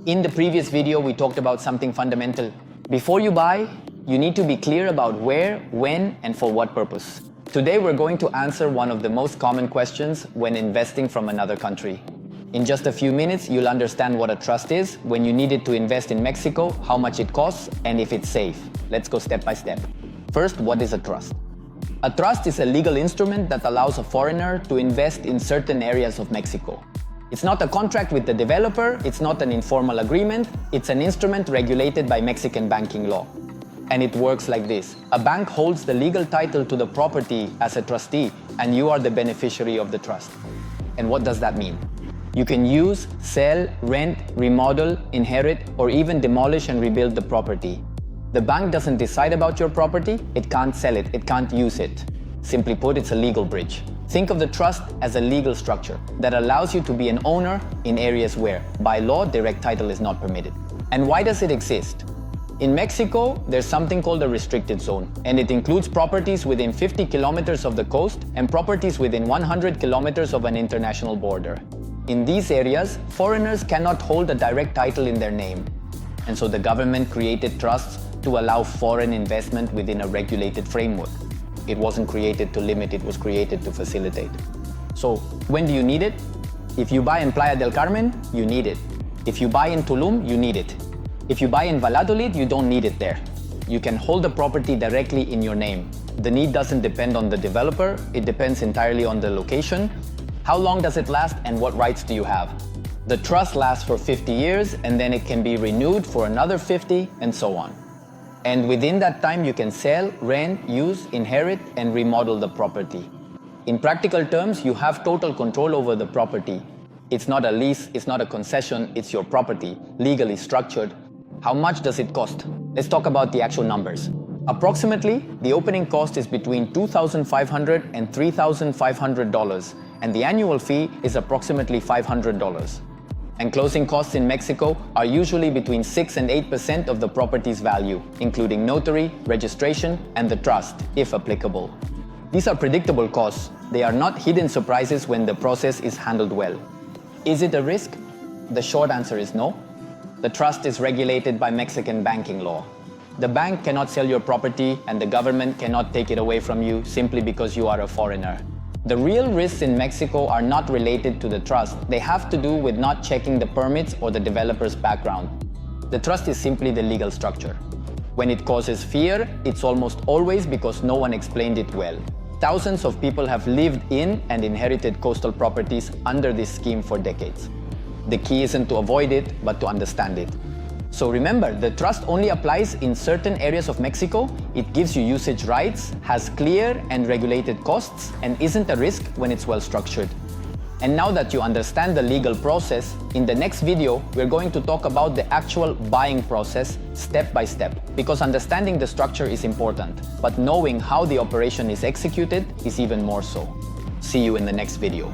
In the previous video, we talked about something fundamental. Before you buy, you need to be clear about where, when, and for what purpose. Today, we're going to answer one of the most common questions when investing from another country. In just a few minutes, you'll understand what a trust is, when you need it to invest in Mexico, how much it costs, and if it's safe. Let's go step by step. First, what is a trust? A trust is a legal instrument that allows a foreigner to invest in certain areas of Mexico. It's not a contract with the developer, it's not an informal agreement, it's an instrument regulated by Mexican banking law. And it works like this. A bank holds the legal title to the property as a trustee, and you are the beneficiary of the trust. And what does that mean? You can use, sell, rent, remodel, inherit, or even demolish and rebuild the property. The bank doesn't decide about your property, it can't sell it, it can't use it. Simply put, it's a legal bridge. Think of the trust as a legal structure that allows you to be an owner in areas where, by law, direct title is not permitted. And why does it exist? In Mexico, there's something called a restricted zone, and it includes properties within 50 kilometers of the coast and properties within 100 kilometers of an international border. In these areas, foreigners cannot hold a direct title in their name. And so the government created trusts to allow foreign investment within a regulated framework. It wasn't created to limit, it was created to facilitate. So, when do you need it? If you buy in Playa del Carmen, you need it. If you buy in Tulum, you need it. If you buy in Valladolid, you don't need it there. You can hold the property directly in your name. The need doesn't depend on the developer, it depends entirely on the location. How long does it last and what rights do you have? The trust lasts for 50 years and then it can be renewed for another 50 and so on. And within that time, you can sell, rent, use, inherit, and remodel the property. In practical terms, you have total control over the property. It's not a lease, it's not a concession, it's your property, legally structured. How much does it cost? Let's talk about the actual numbers. Approximately, the opening cost is between $2,500 and $3,500, and the annual fee is approximately $500. And closing costs in Mexico are usually between 6 and 8% of the property's value, including notary, registration, and the trust, if applicable. These are predictable costs. They are not hidden surprises when the process is handled well. Is it a risk? The short answer is no. The trust is regulated by Mexican banking law. The bank cannot sell your property and the government cannot take it away from you simply because you are a foreigner. The real risks in Mexico are not related to the trust. They have to do with not checking the permits or the developer's background. The trust is simply the legal structure. When it causes fear, it's almost always because no one explained it well. Thousands of people have lived in and inherited coastal properties under this scheme for decades. The key isn't to avoid it, but to understand it. So remember, the trust only applies in certain areas of Mexico, it gives you usage rights, has clear and regulated costs, and isn't a risk when it's well structured. And now that you understand the legal process, in the next video, we're going to talk about the actual buying process step by step, because understanding the structure is important, but knowing how the operation is executed is even more so. See you in the next video.